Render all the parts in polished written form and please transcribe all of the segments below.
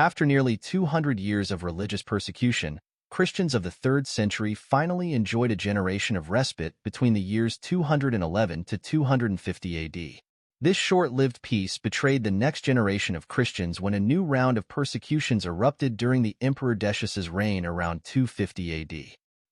After nearly 200 years of religious persecution, Christians of the 3rd century finally enjoyed a generation of respite between the years 211 to 250 AD. This short-lived peace betrayed the next generation of Christians when a new round of persecutions erupted during the Emperor Decius's reign around 250 AD.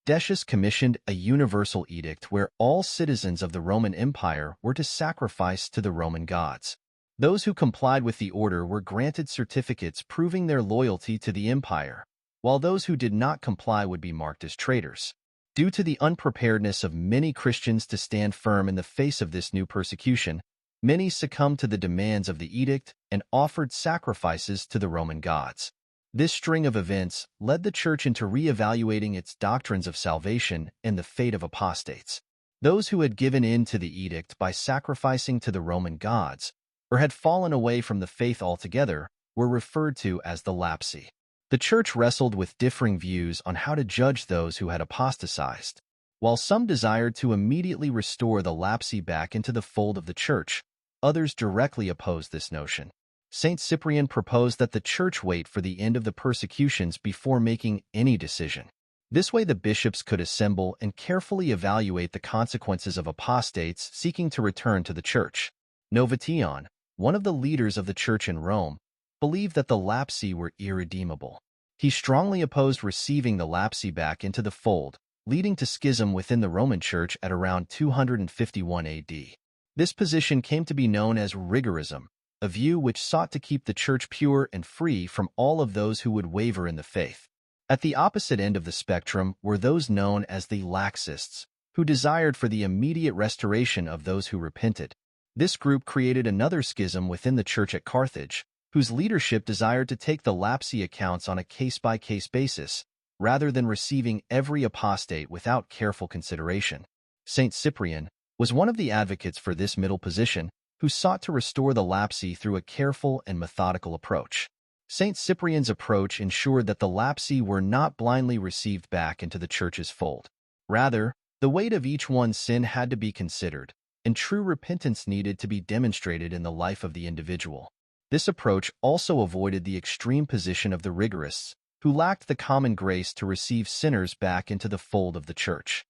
Decius commissioned a universal edict where all citizens of the Roman Empire were to sacrifice to the Roman gods. Those who complied with the order were granted certificates proving their loyalty to the empire, while those who did not comply would be marked as traitors. Due to the unpreparedness of many Christians to stand firm in the face of this new persecution, many succumbed to the demands of the edict and offered sacrifices to the Roman gods. This string of events led the Church into re-evaluating its doctrines of salvation and the fate of apostates. Those who had given in to the edict by sacrificing to the Roman gods, or had fallen away from the faith altogether, were referred to as the lapsi. The Church wrestled with differing views on how to judge those who had apostatized. While some desired to immediately restore the lapsi back into the fold of the Church, others directly opposed this notion. Saint Cyprian proposed that the Church wait for the end of the persecutions before making any decision. This way the bishops could assemble and carefully evaluate the consequences of apostates seeking to return to the Church. Novatian, one of the leaders of the Church in Rome, believed that the lapsi were irredeemable. He strongly opposed receiving the lapsi back into the fold, leading to schism within the Roman Church at around 251 AD. This position came to be known as rigorism, a view which sought to keep the Church pure and free from all of those who would waver in the faith. At the opposite end of the spectrum were those known as the laxists, who desired for the immediate restoration of those who repented. This group created another schism within the Church at Carthage, whose leadership desired to take the lapsi accounts on a case-by-case basis, rather than receiving every apostate without careful consideration. Saint Cyprian was one of the advocates for this middle position, who sought to restore the lapsi through a careful and methodical approach. Saint Cyprian's approach ensured that the lapsi were not blindly received back into the Church's fold. Rather, the weight of each one's sin had to be considered, and true repentance needed to be demonstrated in the life of the individual. This approach also avoided the extreme position of the rigorists, who lacked the common grace to receive sinners back into the fold of the Church.